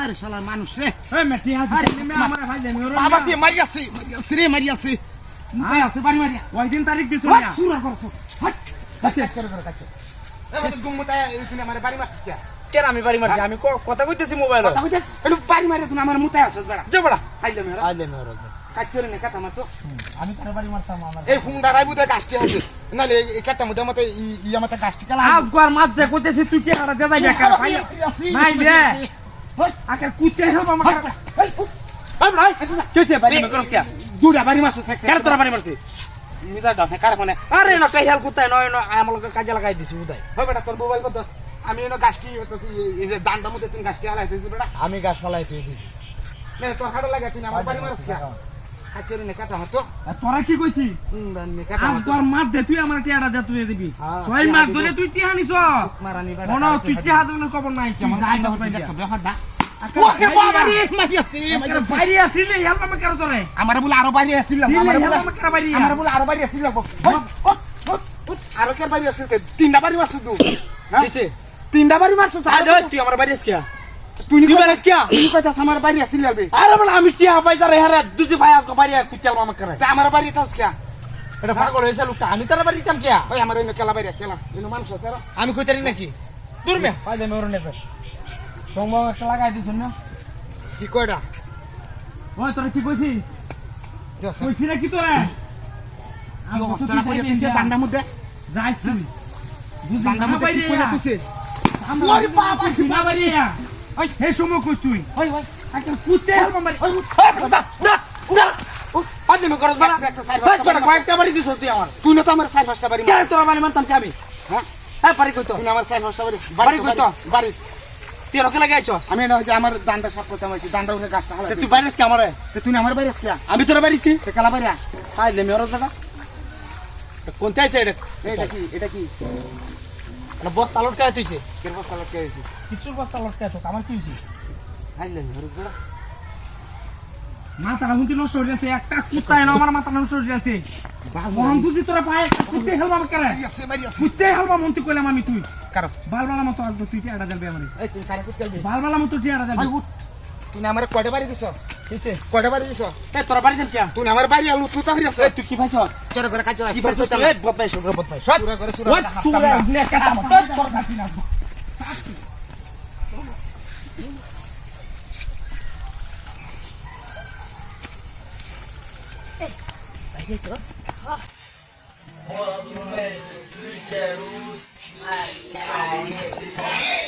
আরে শালা মানুষ রে এই মেটি হাত আমার ভাই দেন বাবা দিয়ে মারি আছে রে মারি আছে মুতাই আছে বাড়ি মারিয়া ওই দিন তারিখ দিছ না শুরা করছো হট কাছে করে কাছে এ গুম মুতাই তুমি আমার বাড়ি মারছিস কে কেন আমি বাড়ি মারছি আমি কথা কইতেছি মোবাইলে কথা কইতে একটু বাড়ি মারিয়া তুমি আমার মুতাই আছস বেড়া যা বড়া আইলে মেরা আইলে মেরা কাচ্চরে নে কথা মারতো আমি তার বাড়ি মারতাম আমার এই হুন্ডা রাইবুদে গাছটি আছে নালে এই কাটা মুদে মতে ইয়া মতে গাছটি কালা আজ গোর মাছ দে কইতেছি তুই কি হারা দে যাই কার ভাই নাই দে হই আকার কুতে হবে আমার এই ভাই কেসে বাড়ি মে করস কে দুরা বাড়ি মারছ কেন তোরা বাড়ি মারছি মিদা ডাকে কার ফোনে আরে না কাই হেল কুতাই নয় না আমার লোক কাজে লাগাই দিছি উদাই হয় বেটা তোর মোবাইল কত আমি এনো গাছটি হইতাছি এই যে দান্ডা মতে তুমি গাছটি হালাইছিস বেটা আমি গাছ ফালাই তুই দিছি নে তোর হাড় লাগা তুই আমার বাড়ি মারছ কে কাচ্চরে নে কথা হতো তোরা কি কইছি নে কথা আজ হতো তোর মাছ দে তুই আমার টিয়াটা দে তুই দিবি হ্যাঁ, ছয় মাস ধরে তুই টিয়া নিছ মারানি বেটা মনে তুই টিয়া দিনের খবর নাই কেমন যাই না যাই দেখছ বেহডা ওকে ওকে বাবা রে মারি আছে বাইরে আসিলে হেল্প আমাকে কারো তোরে আমার বলে আরো বাড়ি আসছিল আমার বলে আমাকে কারো বাইরে আমার বলে আরো বাড়ি আসছিল আরো কে বাড়ি আসছিল তিনটা বাড়ি মারছ তুই দিছে তিনটা বাড়ি মারছ আজ তুই আমার বাইরে আসকিয়া তুই তুই বাইরে আসকিয়া তুই কইতাছ আমার বাড়ি আসছিল বে আরে বলে আমি টিয়া পাইতা রে হারে দুজি ভাই আজকে বাইরে কুতিয়াল আমাকে করে তা আমার বাড়ি তাস কে এটা পাগল হইছে লোকটা আমি তার বাড়ি কাম কিয়া ওই আমার এনে কেলা বাড়ি কেলা এনে মানুষ আছে রে আমি কইতারি নাকি দূর মে পাই দে মেরো নেবে সোমবার একটা লাগাই দিছন না কি কয়টা ওই তোরা কি কইছি কইছি না কি তোরা কি অবস্থা করে দিছে বান্ডা মধ্যে যাইস তুই বুঝি বান্ডা না মধ্যে বাইরে কি কইলা তুই ওরে বাবা কি না বাইরে ওই হে সময় কইছ তুই ওই ওই একটা কুত্তে হেলপ মারি ওই দা দা দা পাঁচ দিন করস বাড়া একটা সাইড কয়েকটা বাড়ি দিছ তুই আমার তুই না তো আমার সাইড পাঁচটা বাড়ি কে তোরা বাড়ি মানতাম কি আমি হ্যাঁ হ্যাঁ পারি কইতো তুই আমার সাইড পাঁচটা বাড়ি বাড়ি কই তো? বাড়ি তুই রকে লাগাইছস আমি না হচ্ছে আমার দান্ডা সাপ করতে আমার দান্ডা উঠে গাছটা হালা তুই বাইরে কি আমারে তুই না আমার বাড়ি আসলা আমি তোরা বাড়িছি কেলা বাড়ি হাই লে মেরো দাদা কোনটা আছে এটা এটা কি না বস্তা লটকায় তুইছে কের বস্তা লটকে আইছি কিচুর বস্তা লটকায় তো আমার কি হইছে আইলে হরু বড় মাথাটা হুঁতি নষ্ট হয়ে যাচ্ছে একটা কুত্তায় না আমার মাথা নষ্ট হয়ে যাচ্ছে মন বুঝি তোরা পায় কুত্তে হেলবা আমাকে করে বাড়ি আছে কুত্তে হেলবা মন্ত্রী কইলাম আমি তুই কারো বালবালা মতো আসবো তুই টিয়াটা দেবে আমারে এই তুই কারে কুত্তে দিবি বালবালা মতো টিয়াটা দেবে ভাই উঠ তুই না আমার কয়টা বাড়ি দিছ কিছে কয়টা বাড়ি দিছ এ তোরা বাড়ি দেন কিয়া তুই না আমার বাড়ি আলু তুই তো হইছ এ তুই কি ভাইছস চরে করে কাজ কি ভাইছস এ বদমাইশ বদমাইশ সুরা করে সুরা তুই নে কাটা মত তোর কাছে না Ai, ai.